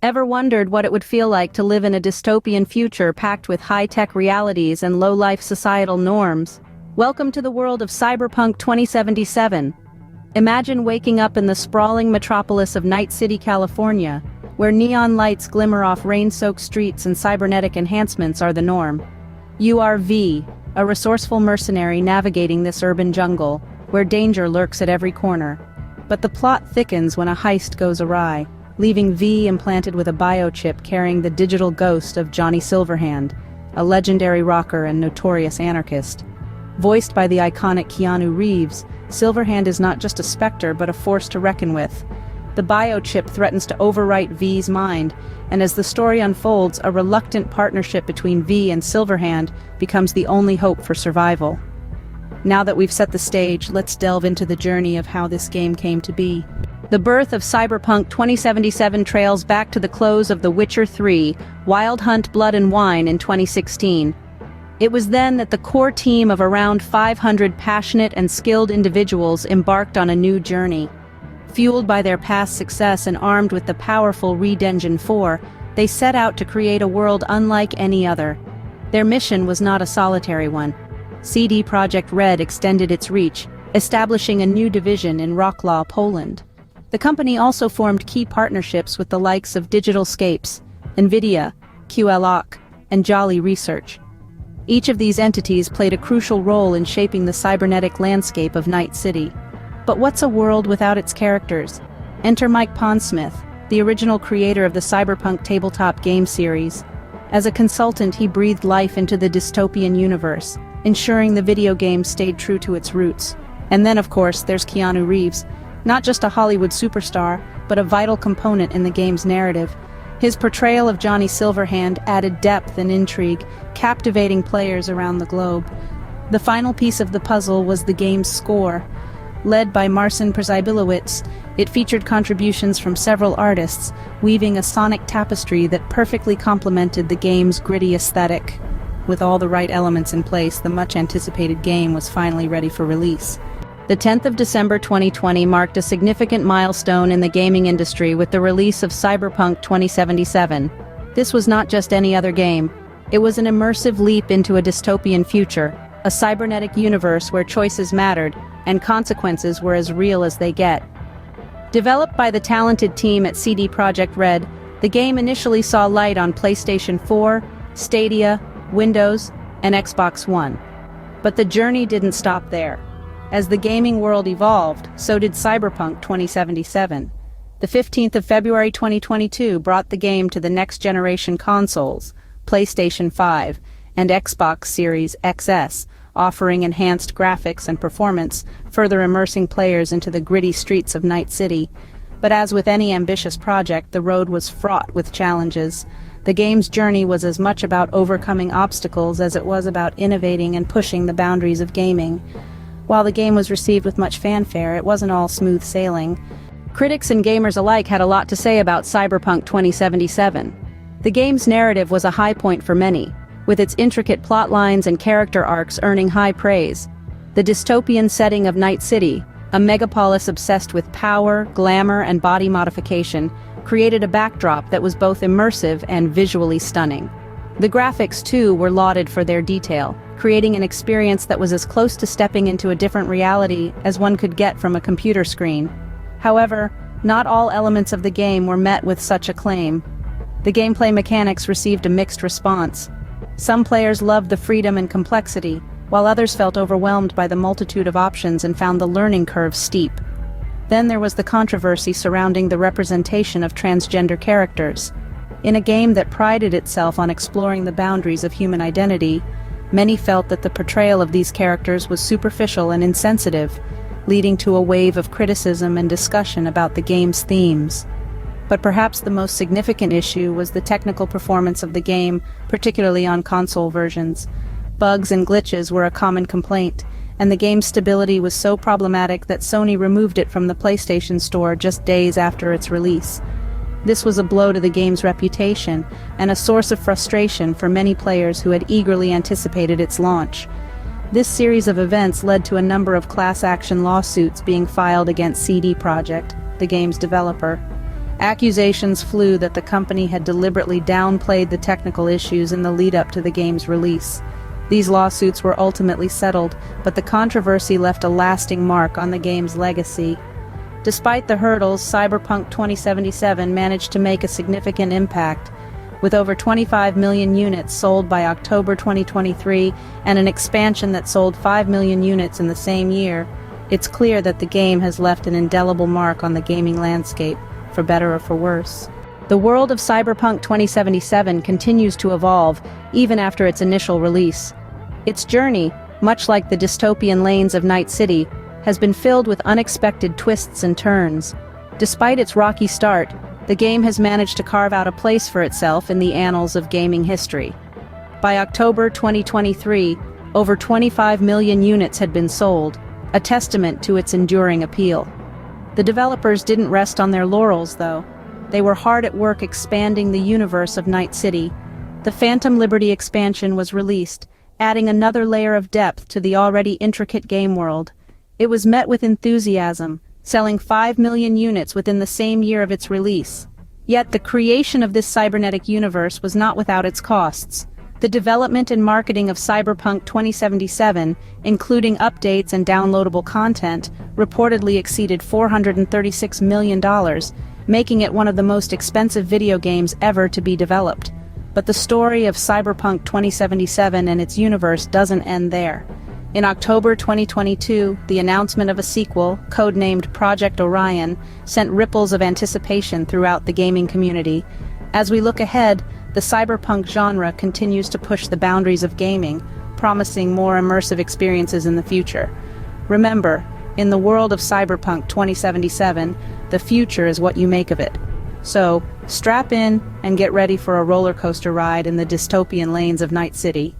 Ever wondered what it would feel like to live in a dystopian future packed with high-tech realities and low-life societal norms? Welcome to the world of Cyberpunk 2077. Imagine waking up in the sprawling metropolis of Night City, California, where neon lights glimmer off rain-soaked streets and cybernetic enhancements are the norm. You are V, a resourceful mercenary navigating this urban jungle, where danger lurks at every corner. But the plot thickens when a heist goes awry, leaving V implanted with a biochip carrying the digital ghost of Johnny Silverhand, a legendary rocker and notorious anarchist. Voiced by the iconic Keanu Reeves, Silverhand is not just a specter but a force to reckon with. The biochip threatens to overwrite V's mind, and as the story unfolds, a reluctant partnership between V and Silverhand becomes the only hope for survival. Now that we've set the stage, let's delve into the journey of how this game came to be. The birth of Cyberpunk 2077 trails back to the close of The Witcher 3, Wild Hunt Blood and Wine in 2016. It was then that the core team of around 500 passionate and skilled individuals embarked on a new journey. Fueled by their past success and armed with the powerful Red Engine 4, they set out to create a world unlike any other. Their mission was not a solitary one. CD Projekt Red extended its reach, establishing a new division in Wrocław, Poland. The company also formed key partnerships with the likes of Digitalscapes, NVIDIA, QLOC, and Jolly Research. Each of these entities played a crucial role in shaping the cybernetic landscape of Night City. But what's a world without its characters? Enter Mike Pondsmith, the original creator of the Cyberpunk tabletop game series. As a consultant, he breathed life into the dystopian universe, ensuring the video game stayed true to its roots. And then, of course, there's Keanu Reeves. Not just a Hollywood superstar, but a vital component in the game's narrative. His portrayal of Johnny Silverhand added depth and intrigue, captivating players around the globe. The final piece of the puzzle was the game's score. Led by Marcin Przebilowicz, it featured contributions from several artists, weaving a sonic tapestry that perfectly complemented the game's gritty aesthetic. With all the right elements in place, the much-anticipated game was finally ready for release. The 10th of December 2020 marked a significant milestone in the gaming industry with the release of Cyberpunk 2077. This was not just any other game. It was an immersive leap into a dystopian future, a cybernetic universe where choices mattered, and consequences were as real as they get. Developed by the talented team at CD Projekt Red, the game initially saw light on PlayStation 4, Stadia, Windows, and Xbox One. But the journey didn't stop there. As the gaming world evolved, so did Cyberpunk 2077. The 15th of February 2022 brought the game to the next-generation consoles, PlayStation 5, and Xbox Series XS, offering enhanced graphics and performance, further immersing players into the gritty streets of Night City. But as with any ambitious project, the road was fraught with challenges. The game's journey was as much about overcoming obstacles as it was about innovating and pushing the boundaries of gaming. While the game was received with much fanfare, it wasn't all smooth sailing. Critics and gamers alike had a lot to say about Cyberpunk 2077. The game's narrative was a high point for many, with its intricate plot lines and character arcs earning high praise. The dystopian setting of Night City, a megapolis obsessed with power, glamour, and body modification, created a backdrop that was both immersive and visually stunning. The graphics, too, were lauded for their detail, creating an experience that was as close to stepping into a different reality as one could get from a computer screen. However, not all elements of the game were met with such acclaim. The gameplay mechanics received a mixed response. Some players loved the freedom and complexity, while others felt overwhelmed by the multitude of options and found the learning curve steep. Then there was the controversy surrounding the representation of transgender characters. In a game that prided itself on exploring the boundaries of human identity, many felt that the portrayal of these characters was superficial and insensitive, leading to a wave of criticism and discussion about the game's themes. But perhaps the most significant issue was the technical performance of the game, particularly on console versions. Bugs and glitches were a common complaint, and the game's stability was so problematic that Sony removed it from the PlayStation Store just days after its release. This was a blow to the game's reputation, and a source of frustration for many players who had eagerly anticipated its launch. This series of events led to a number of class action lawsuits being filed against CD Projekt, the game's developer. Accusations flew that the company had deliberately downplayed the technical issues in the lead-up to the game's release. These lawsuits were ultimately settled, but the controversy left a lasting mark on the game's legacy. Despite the hurdles, Cyberpunk 2077 managed to make a significant impact. With over 25 million units sold by October 2023 and an expansion that sold 5 million units in the same year, it's clear that the game has left an indelible mark on the gaming landscape, for better or for worse. The world of Cyberpunk 2077 continues to evolve, even after its initial release. Its journey, much like the dystopian lanes of Night City, has been filled with unexpected twists and turns. Despite its rocky start, the game has managed to carve out a place for itself in the annals of gaming history. By October 2023, over 25 million units had been sold, a testament to its enduring appeal. The developers didn't rest on their laurels, though. They were hard at work expanding the universe of Night City. The Phantom Liberty expansion was released, adding another layer of depth to the already intricate game world. It was met with enthusiasm, selling 5 million units within the same year of its release. Yet the creation of this cybernetic universe was not without its costs. The development and marketing of Cyberpunk 2077, including updates and downloadable content, reportedly exceeded $436 million, making it one of the most expensive video games ever to be developed. But the story of Cyberpunk 2077 and its universe doesn't end there. In October 2022, the announcement of a sequel, codenamed Project Orion, sent ripples of anticipation throughout the gaming community. As we look ahead, the cyberpunk genre continues to push the boundaries of gaming, promising more immersive experiences in the future. Remember, in the world of Cyberpunk 2077, the future is what you make of it. So, strap in and get ready for a roller coaster ride in the dystopian lanes of Night City.